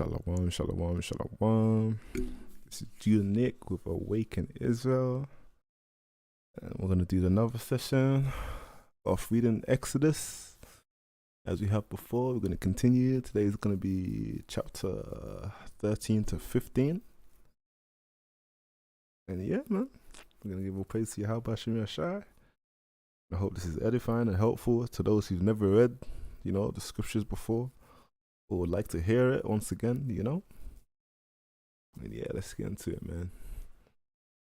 Shalom, shalom, shalom. This is Judah Nick with Awaken Israel. And we're going to do another session of reading Exodus. As we have before, we're going to continue. Today is going to be chapter 13 to 15. And yeah, man, we're going to give all praise to Yahweh Hashem Yashai. I hope this is edifying and helpful to those who've never read, the scriptures before, or would like to hear it once again, And yeah, let's get into it, man.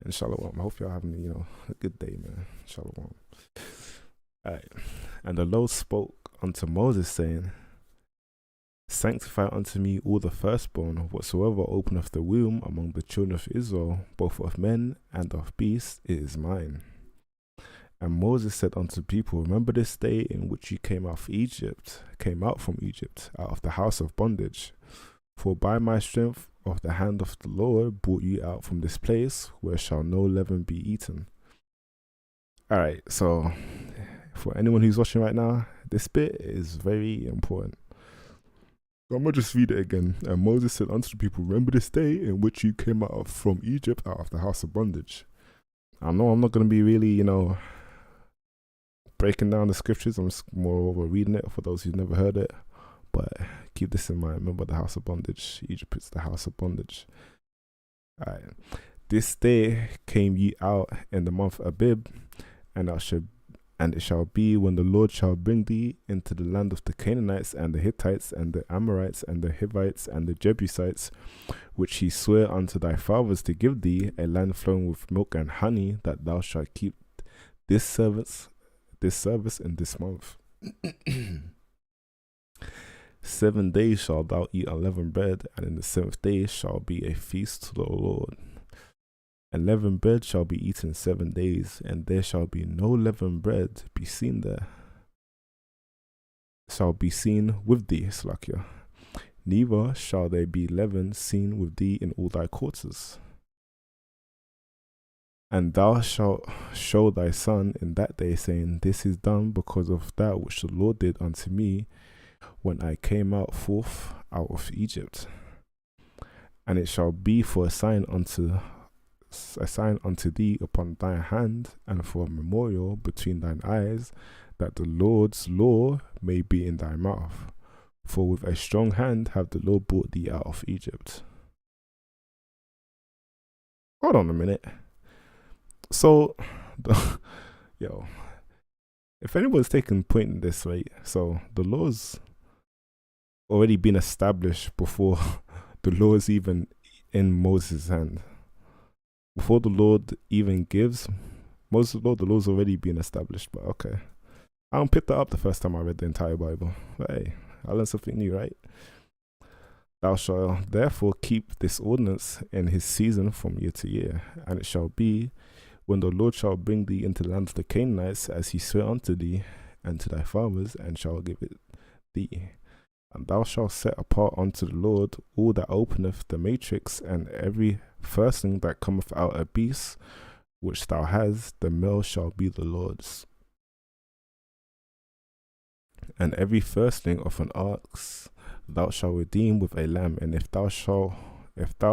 And shalom. I hope y'all having, a good day, man. Shalom. Alright. And the Lord spoke unto Moses, saying, Sanctify unto me all the firstborn, whatsoever openeth the womb among the children of Israel, both of men and of beasts, it is mine. And Moses said unto the people, Remember this day in which you came out from Egypt, out of the house of bondage. For by my strength of the hand of the Lord brought you out from this place, where shall no leaven be eaten. Alright, so for anyone who's watching right now, this bit is very important. So I'm going to just read it again. And Moses said unto the people, Remember this day in which you came out from Egypt, out of the house of bondage. I know I'm not going to be really, breaking down the scriptures. I'm just moreover reading it for those who've never heard it. But keep this in mind. Remember the house of bondage. Egypt is the house of bondage. Alright. This day came ye out in the month Abib, and it shall be when the Lord shall bring thee into the land of the Canaanites and the Hittites and the Amorites and the Hivites and the Jebusites, which he sware unto thy fathers to give thee, a land flowing with milk and honey, that thou shalt keep this service in this month. 7 days shalt thou eat unleavened bread, and in the 7th day shall be a feast to the Lord. Unleavened bread shall be eaten 7 days, and there shall be no leavened bread be seen there. Shall be seen with thee, Slakia. Neither shall there be leaven seen with thee in all thy quarters. And thou shalt show thy son in that day, saying, This is done because of that which the Lord did unto me when I came forth out of Egypt. And it shall be for a sign unto thee upon thy hand, and for a memorial between thine eyes, that the Lord's law may be in thy mouth. For with a strong hand have the Lord brought thee out of Egypt. Hold on a minute. So, if anyone's taking point in this, right? So the law's already been established before the law is even in Moses' hand. Before the Lord even gives Moses the law, the law's already been established. But okay, I don't pick that up the first time I read the entire Bible. But hey, I learned something new, right? Thou shalt therefore keep this ordinance in his season from year to year, and it shall be, when the Lord shall bring thee into the land of the Canaanites, as he sware unto thee and to thy fathers, and shall give it thee. And thou shalt set apart unto the Lord all that openeth the matrix, and every firstling that cometh out a beast which thou hast, the male shall be the Lord's. And every firstling of an ox thou shalt redeem with a lamb, and if thou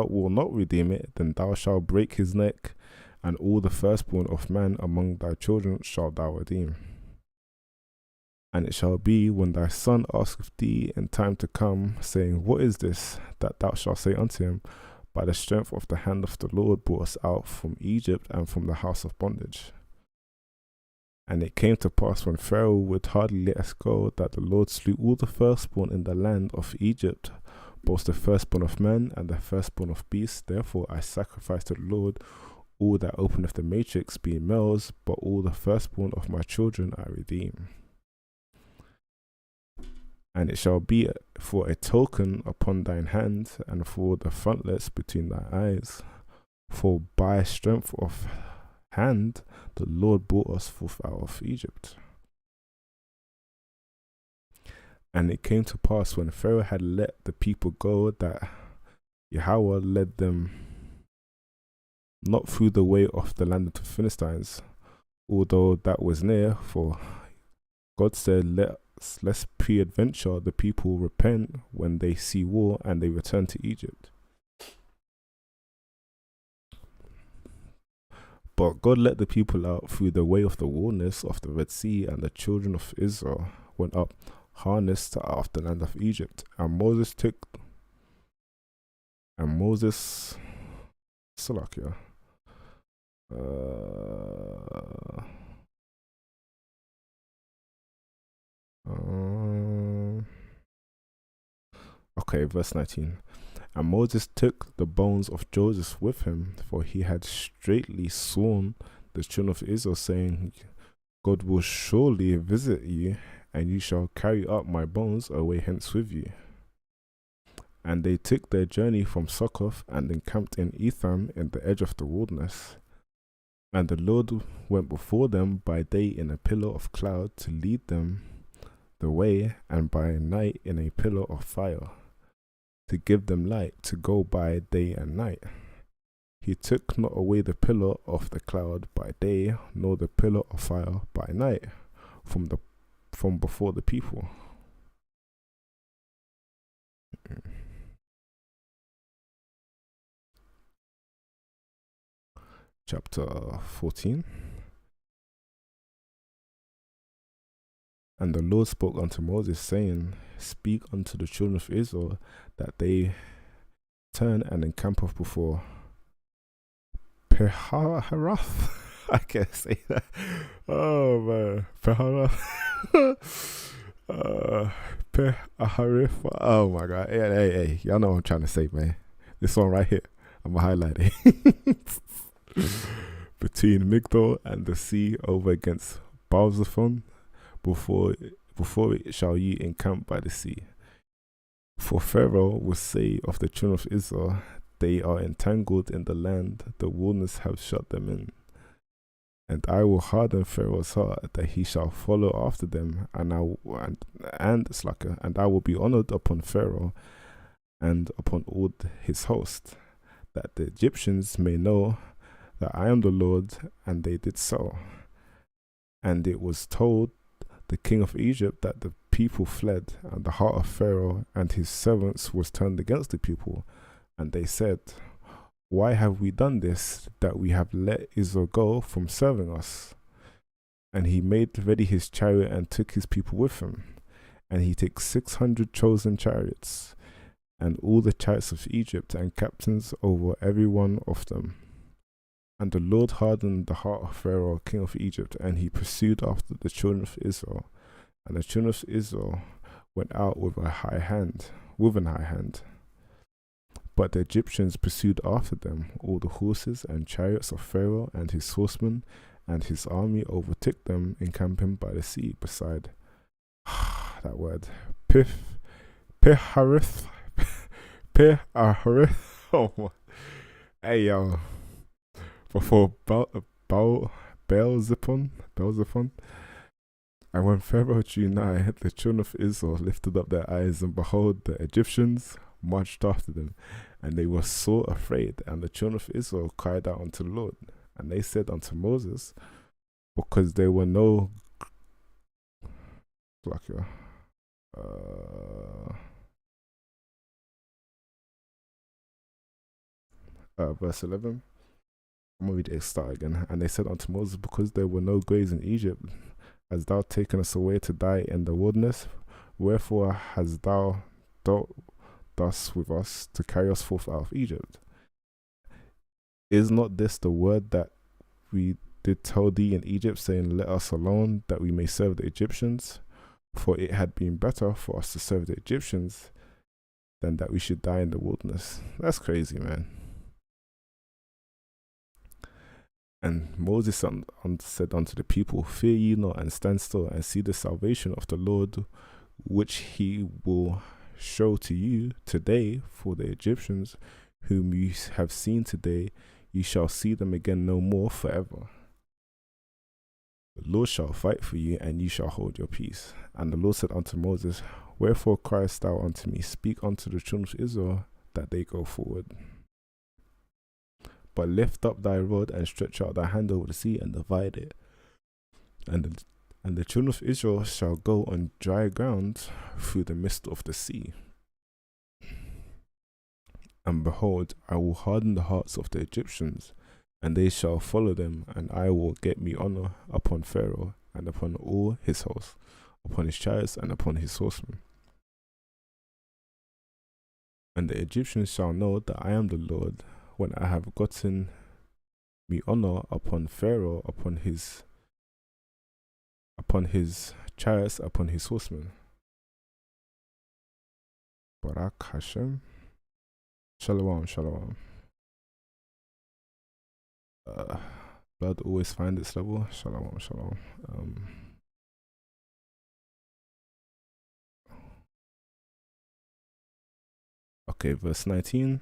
wilt not redeem it, then thou shalt break his neck, and all the firstborn of man among thy children shalt thou redeem. And it shall be, when thy son asketh thee in time to come, saying, What is this? That thou shalt say unto him, By the strength of the hand of the Lord brought us out from Egypt and from the house of bondage. And it came to pass, when Pharaoh would hardly let us go, that the Lord slew all the firstborn in the land of Egypt, both the firstborn of man and the firstborn of beasts. Therefore I sacrifice to the Lord all that openeth the matrix, being males, but all the firstborn of my children I redeem. And it shall be for a token upon thine hand, and for the frontlets between thy eyes. For by strength of hand the Lord brought us forth out of Egypt. And it came to pass, when Pharaoh had let the people go, that Yahweh led them not through the way of the land of the Philistines, although that was near, for God said, Let lest peradventure the people repent when they see war and they return to Egypt. But God let the people out through the way of the wilderness of the Red Sea, and the children of Israel went up harnessed out of the land of Egypt. And Moses Salakia. Okay, verse 19. And Moses took the bones of Joseph with him, for he had straitly sworn the children of Israel, saying, God will surely visit you, and you shall carry up my bones away hence with you. And they took their journey from Succoth and encamped in Etham in the edge of the wilderness. And the Lord went before them by day in a pillar of cloud to lead them the way, and by night in a pillar of fire to give them light to go by day and night. He took not away the pillar of the cloud by day, nor the pillar of fire by night from before the people. Chapter 14. And the Lord spoke unto Moses, saying, Speak unto the children of Israel that they turn and encamp off before Peharath. I can't say that. Oh man, Peharath. Peharith. Oh my God. Hey. Y'all know what I'm trying to say, man. This one right here, I'm gonna highlight it. Between Migdol and the sea over against Baal-zephon, before it shall ye encamp by the sea. For Pharaoh will say of the children of Israel, they are entangled in the land, the wilderness have shut them in. And I will harden Pharaoh's heart, that he shall follow after them, and I will be honored upon Pharaoh and upon all his host, that the Egyptians may know that I am the Lord. And they did so. And it was told the king of Egypt that the people fled, and the heart of Pharaoh and his servants was turned against the people. And they said, Why have we done this, that we have let Israel go from serving us? And he made ready his chariot and took his people with him. And he took 600 chosen chariots, and all the chariots of Egypt, and captains over every one of them. And the Lord hardened the heart of Pharaoh, king of Egypt, and he pursued after the children of Israel. And the children of Israel went out with an high hand. But the Egyptians pursued after them. All the horses and chariots of Pharaoh and his horsemen and his army overtook them, encamping by the sea beside that word Piharith. Oh my. Hey yo. Before Baal-zephon. And when Pharaoh drew nigh, the children of Israel lifted up their eyes, and behold, the Egyptians marched after them, and they were sore afraid. And the children of Israel cried out unto the Lord, and they said unto Moses, because there were no verse 11. I'm going to read it start again. And they said unto Moses, because there were no graves in Egypt, hast thou taken us away to die in the wilderness? Wherefore hast thou dealt thus with us to carry us forth out of Egypt? Is not this the word that we did tell thee in Egypt, saying, Let us alone, that we may serve the Egyptians? For it had been better for us to serve the Egyptians than that we should die in the wilderness. That's crazy, man. And Moses said unto the people, Fear ye not, and stand still, and see the salvation of the Lord, which he will show to you today. For the Egyptians whom you have seen today, you shall see them again no more forever. The Lord shall fight for you, and you shall hold your peace. And the Lord said unto Moses, Wherefore criest thou unto me? Speak unto the children of Israel, that they go forward. But lift up thy rod, and stretch out thy hand over the sea, and divide it. And And the children of Israel shall go on dry ground through the midst of the sea. And behold, I will harden the hearts of the Egyptians, and they shall follow them, and I will get me honor upon Pharaoh, and upon all his hosts, upon his chariots, and upon his horsemen. And the Egyptians shall know that I am the Lord, when I have gotten me honor upon Pharaoh, upon his chariots, upon his horsemen. Barak Hashem. Shalom, shalom. Blood always find its level. Shalom, shalom. Okay, verse 19.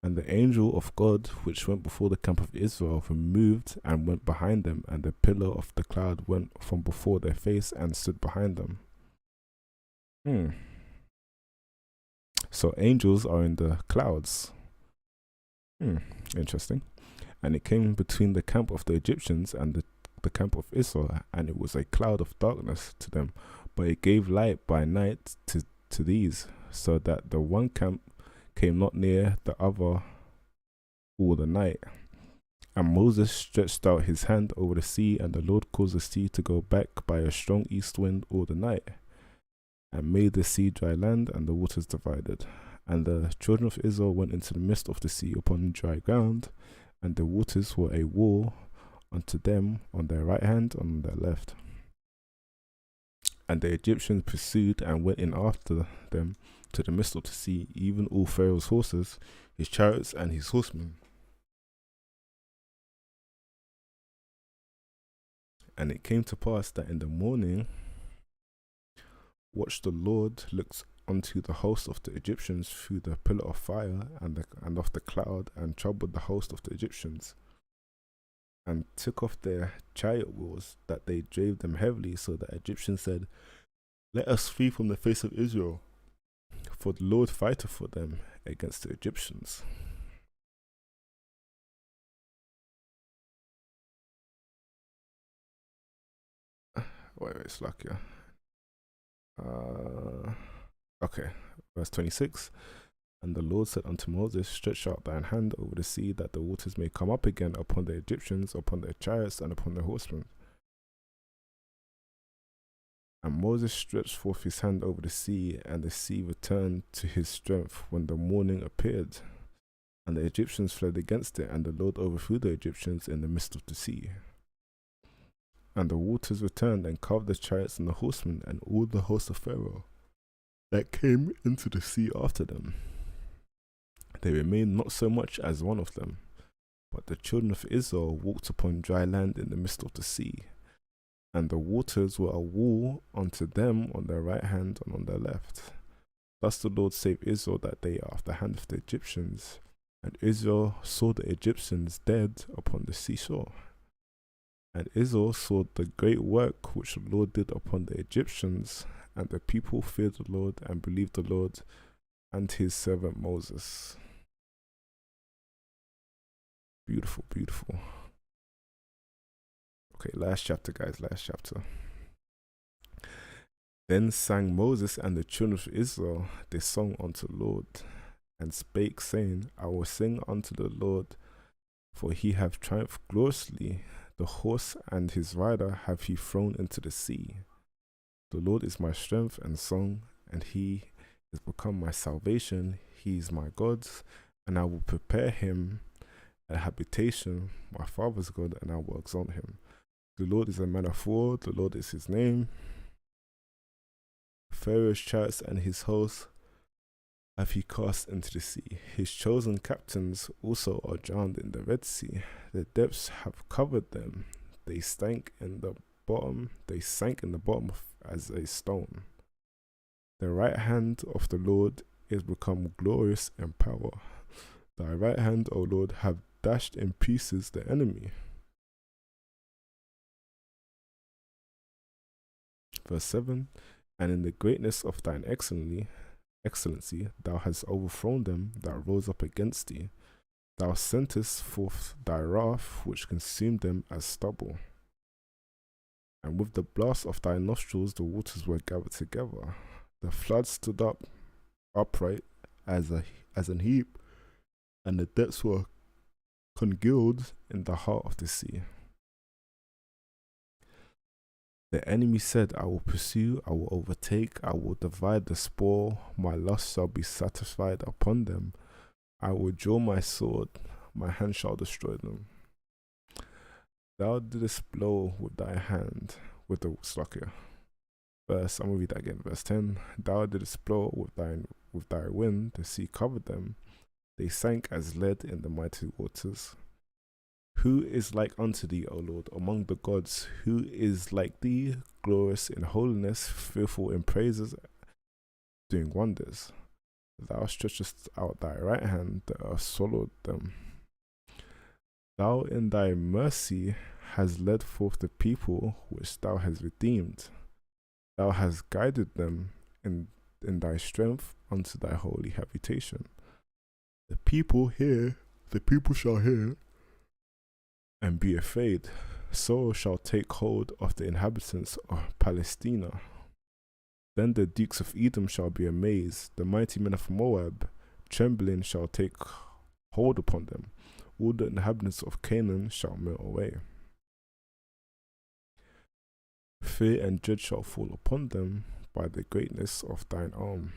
And the angel of God, which went before the camp of Israel, removed and went behind them, and the pillar of the cloud went from before their face and stood behind them. So angels are in the clouds. Interesting. And it came between the camp of the Egyptians and the camp of Israel, and it was a cloud of darkness to them, but it gave light by night to these, so that the one camp came not near the other all the night. And Moses stretched out his hand over the sea, and the Lord caused the sea to go back by a strong east wind all the night, and made the sea dry land, and the waters divided. And the children of Israel went into the midst of the sea upon dry ground, and the waters were a wall unto them on their right hand and on their left. And the Egyptians pursued and went in after them to the midst of the sea, even all Pharaoh's horses, his chariots, and his horsemen. And it came to pass that in the morning watched the Lord looked unto the host of the Egyptians through the pillar of fire and of the cloud, and troubled the host of the Egyptians, and took off their chariot wheels, that they drave them heavily, so that Egyptians said, Let us flee from the face of Israel, for the Lord fighteth for them against the Egyptians. Wait, it's lucky. Okay, verse 26. And the Lord said unto Moses, Stretch out thine hand over the sea, that the waters may come up again upon the Egyptians, upon their chariots, and upon their horsemen. And Moses stretched forth his hand over the sea, and the sea returned to his strength when the morning appeared. And the Egyptians fled against it, and the Lord overthrew the Egyptians in the midst of the sea. And the waters returned and covered the chariots and the horsemen, and all the host of Pharaoh that came into the sea after them. They remained not so much as one of them. But the children of Israel walked upon dry land in the midst of the sea, and the waters were a wall unto them on their right hand and on their left. Thus the Lord saved Israel that day out of the hand of the Egyptians, and Israel saw the Egyptians dead upon the seashore. And Israel saw the great work which the Lord did upon the Egyptians, and the people feared the Lord and believed the Lord and his servant Moses. Beautiful, beautiful. Okay, last chapter, guys, last chapter. Then sang Moses and the children of Israel this song unto the Lord, and spake, saying, I will sing unto the Lord, for he hath triumphed gloriously. The horse and his rider have he thrown into the sea. The Lord is my strength and song, and he is become my salvation. He is my God, and I will prepare him a habitation, my father's God, and I will exalt him. The Lord is a man of war, the Lord is his name. Pharaoh's chariots and his hosts have he cast into the sea. His chosen captains also are drowned in the Red Sea. The depths have covered them. They sank in the bottom as a stone. The right hand of the Lord is become glorious in power. Thy right hand, O Lord, have dashed in pieces the enemy. Verse 7. And in the greatness of thine excellency, thou hast overthrown them that rose up against thee. Thou sentest forth thy wrath, which consumed them as stubble. And with the blast of thy nostrils the waters were gathered together. The flood stood up upright as an heap, and the depths were congealed in the heart of the sea. The enemy said, I will pursue, I will overtake, I will divide the spoil, my lust shall be satisfied upon them. I will draw my sword, my hand shall destroy them. Thou didst blow with thy hand, with the slacker. I'm gonna read that again, verse 10. Thou didst blow with thy wind, the sea covered them. They sank as lead in the mighty waters. Who is like unto thee, O Lord, among the gods? Who is like thee, glorious in holiness, fearful in praises, doing wonders? Thou stretchest out thy right hand, the earth swallowed them. Thou in thy mercy hast led forth the people which thou hast redeemed. Thou hast guided them in thy strength unto thy holy habitation. The people shall hear and be afraid. Sorrow shall take hold of the inhabitants of Palestina. Then the dukes of Edom shall be amazed, the mighty men of Moab, trembling shall take hold upon them. All the inhabitants of Canaan shall melt away. Fear and dread shall fall upon them by the greatness of thine arm.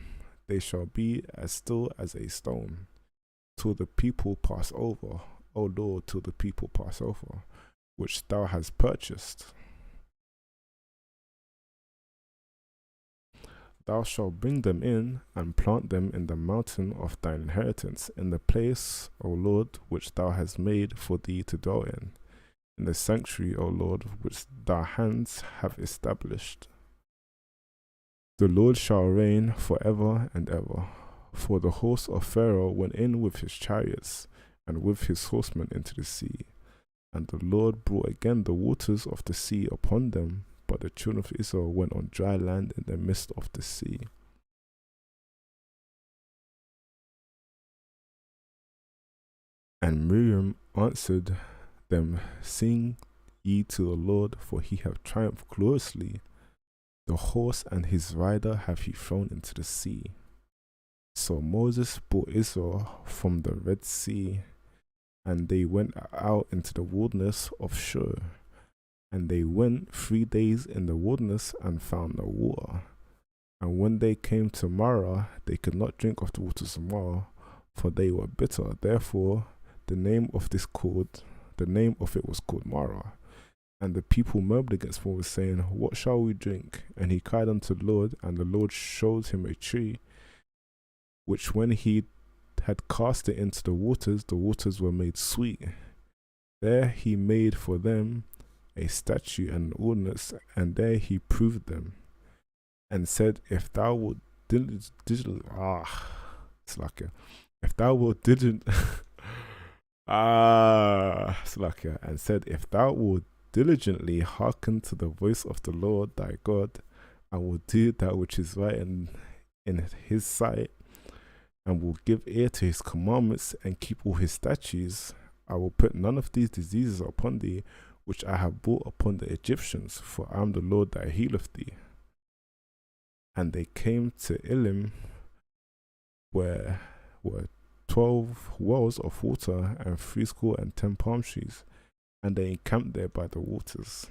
They shall be as still as a stone, till the people pass over, O Lord, till the people pass over, which thou hast purchased. Thou shalt bring them in and plant them in the mountain of thine inheritance, in the place, O Lord, which thou hast made for thee to dwell in the sanctuary, O Lord, which thy hands have established. The Lord shall reign for ever and ever. For the horse of Pharaoh went in with his chariots, and with his horsemen into the sea. And the Lord brought again the waters of the sea upon them, but the children of Israel went on dry land in the midst of the sea. And Miriam answered them, Sing ye to the Lord, for he hath triumphed gloriously. The horse and his rider hath he thrown into the sea. So Moses brought Israel from the Red Sea, and they went out into the wilderness of Shur. And they went 3 days in the wilderness and found no water. And when they came to Marah, they could not drink of the waters of Marah, for they were bitter. Therefore the name of it was called Marah. And the people murmured against Moses, saying, What shall we drink? And he cried unto the Lord, and the Lord showed him a tree, which when he had cast it into the waters were made sweet. There he made for them a statue and an ordinance, and there he proved them, and said, If thou wilt diligently hearken to the voice of the Lord thy God, and will do that which is right in his sight, and will give ear to his commandments, and keep all his statutes, I will put none of these diseases upon thee, which I have brought upon the Egyptians, for I am the Lord that healeth thee. And they came to Elim, where were 12 wells of water, and 70 palm trees, and they encamped there by the waters.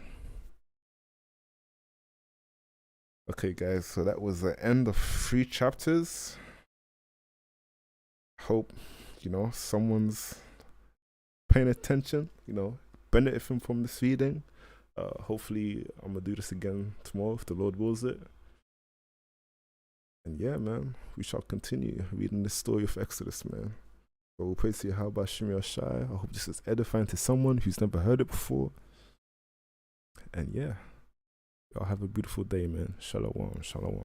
Okay, guys, so that was the end of 3 chapters. Hope, someone's paying attention, benefiting from this reading. Hopefully, I'm gonna do this again tomorrow if the Lord wills it. And yeah, man, we shall continue reading the story of Exodus, man. So we'll praise to Yahweh Shemi Shai. I hope this is edifying to someone who's never heard it before. And yeah, y'all have a beautiful day, man. Shalom, shalom.